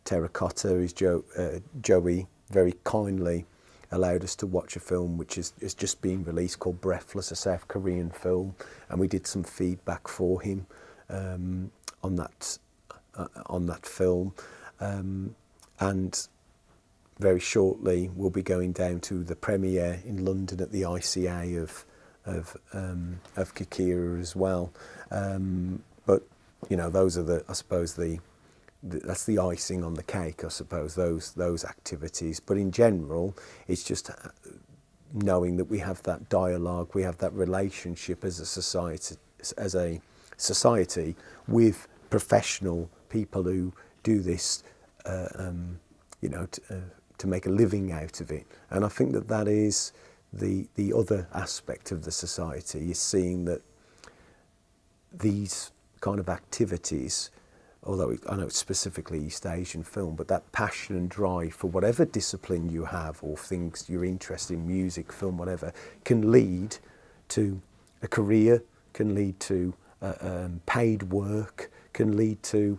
Terracotta is Joey very kindly allowed us to watch a film which is just been released called Breathless, a South Korean film, and we did some feedback for him on that film, and very shortly we'll be going down to the premiere in London at the ICA of Kikira as well. But you know, those are I suppose that's the icing on the cake, I suppose, those activities. But in general, it's just knowing that we have that dialogue, we have that relationship as a society with professional people who do this, you know, to make a living out of it. And I think that is the other aspect of the society, is seeing that these kind of activities, although I know it's specifically East Asian film, but that passion and drive for whatever discipline you have or things you're interested in, music, film, whatever, can lead to a career, can lead to paid work, can lead to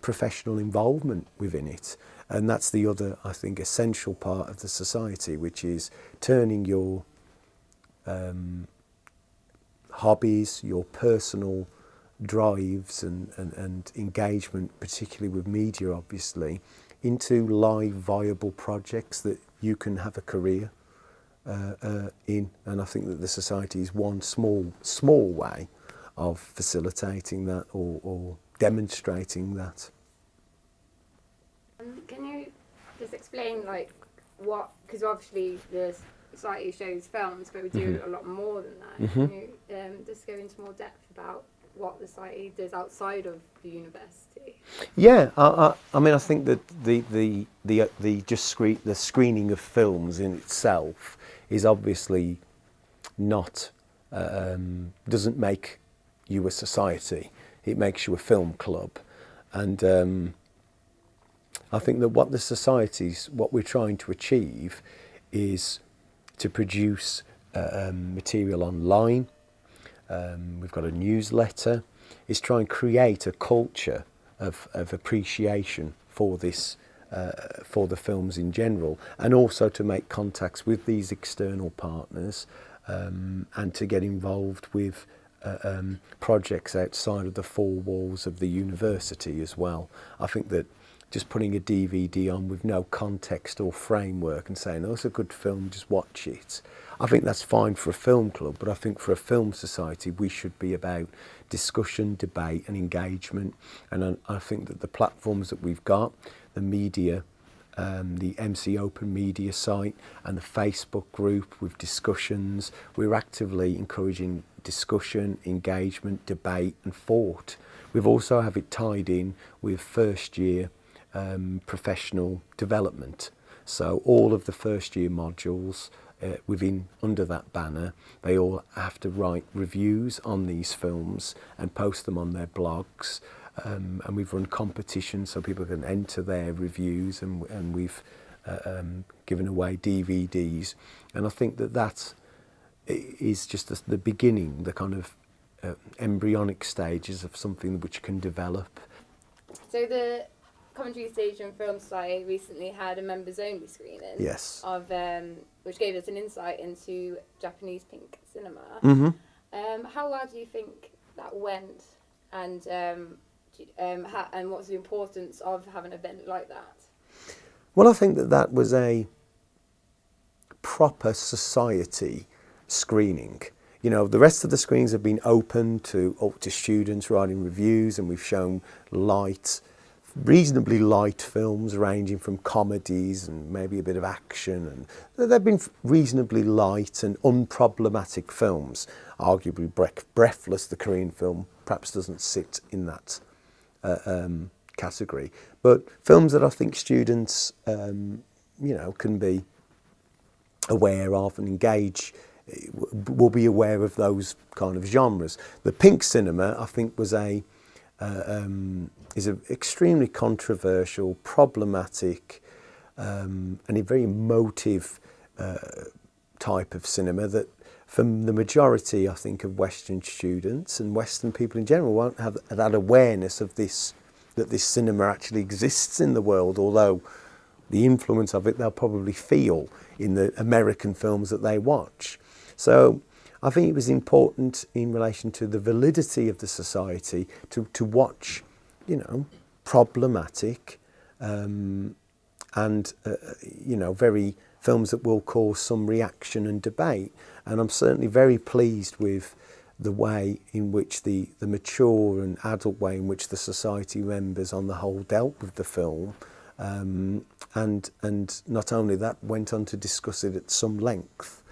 professional involvement within it. And that's the other, I think, essential part of the society, which is turning your hobbies, your personal drives and engagement, particularly with media obviously, into live viable projects that you can have a career in. And I think that the society is one small way of facilitating that or demonstrating that. Can you just explain like what, because obviously the society shows films, but we do a lot more than that. Can you just go into more depth about what the society does outside of the university? Yeah, I mean, I think that the screening of films in itself is obviously not doesn't make you a society. It makes you a film club, and I think that what we're trying to achieve is to produce material online. We've got a newsletter. It's try and create a culture of appreciation for this, for the films in general, and also to make contacts with these external partners, and to get involved with projects outside of the four walls of the university as well. I think that just putting a DVD on with no context or framework and saying, oh, it's a good film, just watch it, I think that's fine for a film club, but I think for a film society we should be about discussion, debate and engagement. And I think that the platforms that we've got, the media, the MC Open Media site and the Facebook group with discussions, we're actively encouraging discussion, engagement, debate and thought. We've also have it tied in with first year professional development. So all of the first year modules under that banner, they all have to write reviews on these films and post them on their blogs. And we've run competitions so people can enter their reviews, and we've given away DVDs. And I think that is just the beginning, the kind of embryonic stages of something which can develop. So the Coventry Stage and Film Society recently had a members-only screening. Yes. Of which gave us an insight into Japanese pink cinema. Mm-hmm. How well do you think that went, and what's the importance of having an event like that? Well, I think that was a proper society screening. You know, the rest of the screenings have been open to students writing reviews, and we've shown reasonably light films ranging from comedies and maybe a bit of action, and they've been reasonably light and unproblematic films. Arguably Breathless, the Korean film, perhaps doesn't sit in that category, but films that I think students you know, can be aware of and engage, will be aware of those kind of genres. The pink cinema, I think, was is an extremely controversial, problematic, and a very emotive type of cinema that, from the majority, I think, of Western students and Western people in general, won't have that awareness of this that this cinema actually exists in the world, although the influence of it they'll probably feel in the American films that they watch. So I think it was important in relation to the validity of the society to watch, problematic and, very films that will cause some reaction and debate. And I'm certainly very pleased with the way in which the mature and adult way in which the society members on the whole dealt with the film. And not only that, went on to discuss it at some length.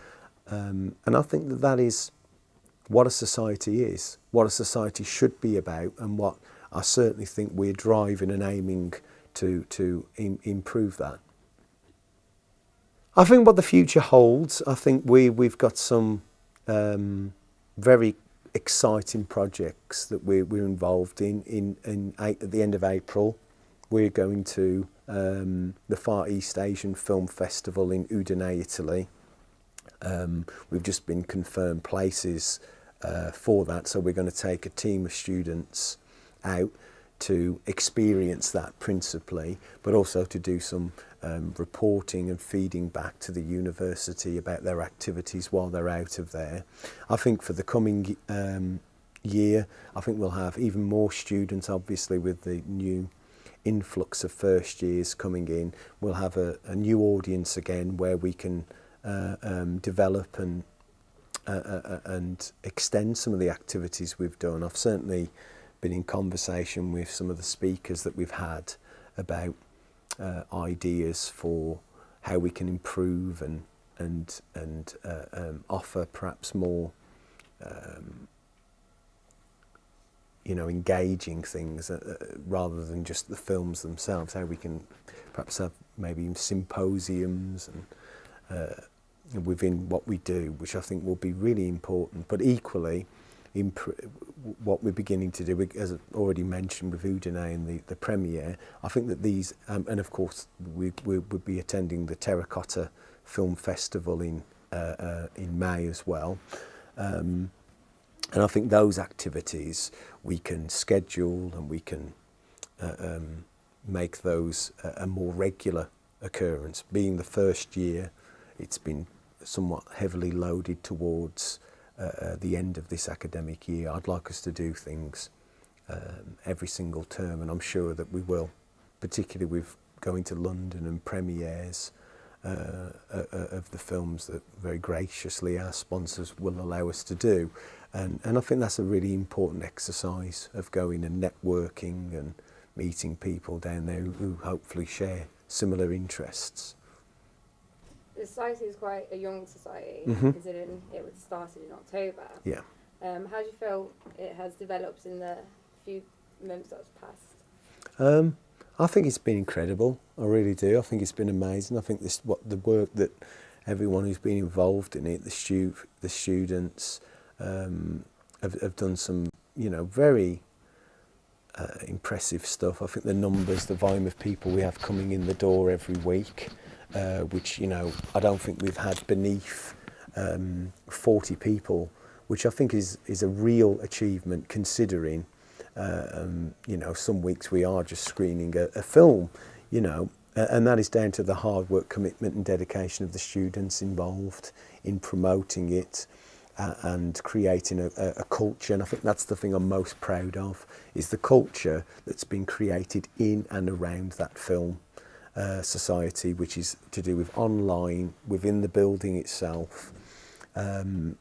And I think that is what a society is, what a society should be about, and what I certainly think we're driving and aiming to improve that. I think what the future holds, I think we've got some very exciting projects that we're involved in at the end of April. We're going to the Far East Asian Film Festival in Udine, Italy. We've just been confirmed places for that, so we're going to take a team of students out to experience that principally, but also to do some reporting and feeding back to the university about their activities while they're out of there. I think for the coming year, I think we'll have even more students, obviously with the new influx of first years coming in. We'll have a new audience again where we can develop and extend some of the activities we've done. I've certainly been in conversation with some of the speakers that we've had about ideas for how we can improve and offer perhaps more engaging things rather than just the films themselves. How we can perhaps have maybe symposiums and within what we do, which I think will be really important. But equally, what we're beginning to do, as I already mentioned with Udine and the premiere, I think that these, and of course we would be attending the Terracotta Film Festival in May as well. And I think those activities we can schedule and we can make those a more regular occurrence. Being the first year, it's been somewhat heavily loaded towards the end of this academic year. I'd like us to do things every single term, and I'm sure that we will, particularly with going to London and premieres of the films that very graciously our sponsors will allow us to do. And I think that's a really important exercise of going and networking and meeting people down there who hopefully share similar interests. The society is quite a young society, considering it was started in October. Yeah. How do you feel it has developed in the few months that's passed? I think it's been incredible. I really do. I think it's been amazing. I think the work that everyone who's been involved in it, the students, have done some, very impressive stuff. I think the numbers, the volume of people we have coming in the door every week, which, I don't think we've had beneath 40 people, which I think is a real achievement considering, some weeks we are just screening a film, and that is down to the hard work, commitment and dedication of the students involved in promoting it and creating a culture. And I think that's the thing I'm most proud of, is the culture that's been created in and around that film society, which is to do with online, within the building itself. And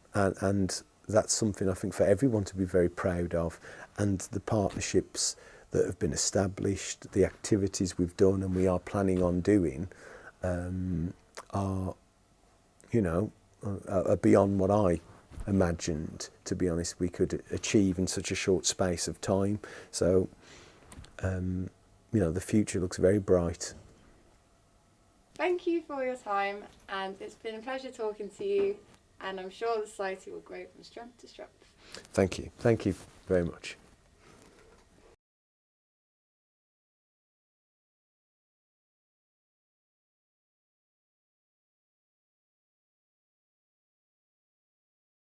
that's something I think for everyone to be very proud of. And the partnerships that have been established, the activities we've done and we are planning on doing are beyond what I imagined, to be honest, we could achieve in such a short space of time. So, the future looks very bright. Thank you for your time, and it's been a pleasure talking to you, and I'm sure the society will grow from strength to strength. Thank you very much.